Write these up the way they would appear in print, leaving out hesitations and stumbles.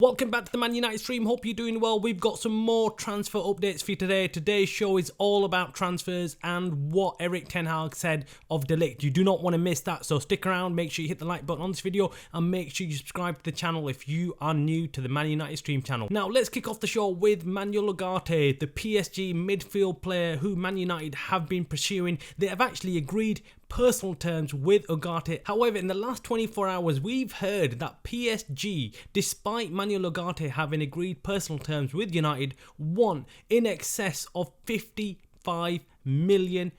Welcome back to the Man United stream. Hope you're doing well. We've got some more transfer updates for you today. Today's show is all about transfers and what Erik ten Hag said of Deligt. You do not want to miss that, so stick around. Make sure you hit the like button on this video and make sure you subscribe to the channel if you are new to the Man United stream channel. Now, let's kick off the show with Ugarte, the PSG midfield player who Man United have been pursuing. They have actually agreed personal terms with Ugarte. However, in the last 24 hours, we've heard that PSG, despite Ugarte having agreed personal terms with United, want in excess of £55 million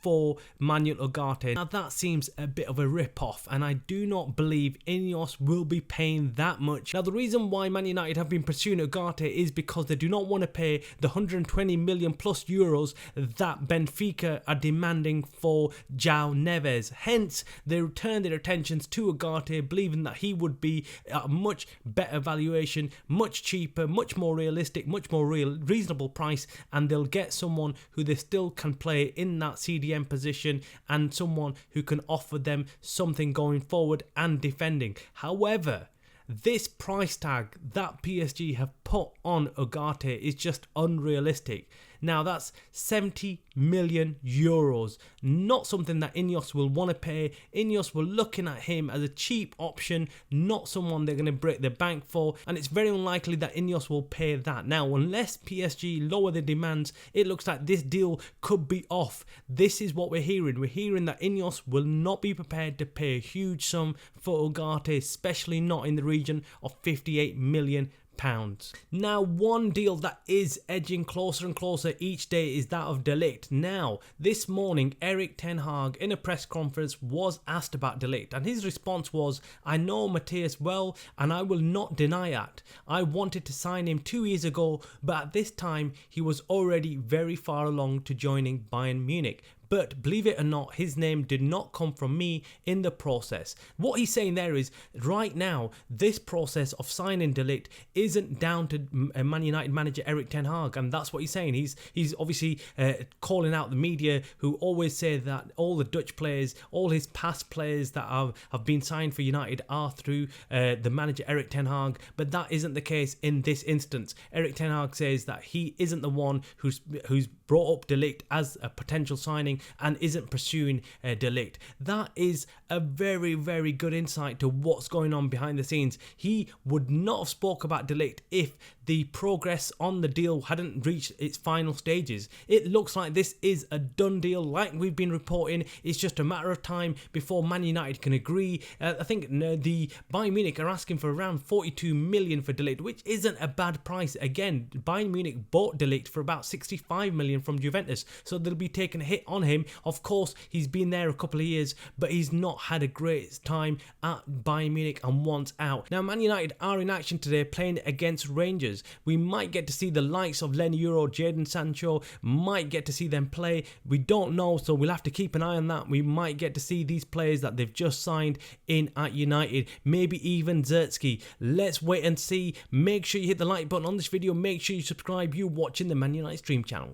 for Ugarte. Now that seems a bit of a rip-off, and I do not believe Ineos will be paying that much. Now the reason why Man United have been pursuing Ugarte is because they do not want to pay the 120 million plus euros that Benfica are demanding for Joao Neves. Hence, they return their attentions to Ugarte, believing that he would be at a much better valuation, much cheaper, much more realistic, much more reasonable price, and they'll get someone who they still can play in that CDM position and someone who can offer them something going forward and defending. However, this price tag that PSG have put on Ugarte is just unrealistic. Now that's 70 million euros, not something that Ineos will want to pay. Ineos were looking at him as a cheap option, not someone they're going to break the bank for, and it's very unlikely that Ineos will pay that. Now, unless PSG lower their demands, it looks like this deal could be off. This is what we're hearing. We're hearing that Ineos will not be prepared to pay a huge sum for Ugarte, especially not in the region of 58 million pounds. Now, one deal that is edging closer and closer each day is that of Deligt. Now, this morning, Erik ten Hag in a press conference was asked about Deligt, and his response was, "I know Matthias well, and I will not deny that. I wanted to sign him 2 years ago, but at this time, he was already very far along to joining Bayern Munich. But believe it or not, his name did not come from me in the process." What he's saying there is, right now, this process of signing Deligt isn't down to Man United manager Erik ten Hag, and that's what he's saying. He's obviously calling out the media who always say that all the Dutch players, all his past players that have been signed for United are through the manager Erik ten Hag, but that isn't the case in this instance. Erik ten Hag says that he isn't the one who's brought up Deligt as a potential signing and isn't pursuing Deligt. That is a very, very good insight to what's going on behind the scenes. He would not have spoke about Deligt if the progress on the deal hadn't reached its final stages. It looks like this is a done deal, like we've been reporting. It's just a matter of time before Man United can agree. I think the Bayern Munich are asking for around 42 million for Deligt, which isn't a bad price. Again, Bayern Munich bought Deligt for about 65 million from Juventus, so they'll be taking a hit on him. Of course, he's been there a couple of years, but he's not had a great time at Bayern Munich and wants out. Now, Man United are in action today playing against Rangers. We might get to see the likes of Len Euro, Jadon Sancho, might get to see them play. We don't know, so we'll have to keep an eye on that. We might get to see these players that they've just signed in at United, maybe even Zertsky. Let's wait and see. Make sure you hit the like button on this video. Make sure you subscribe. You're watching the Man United stream channel.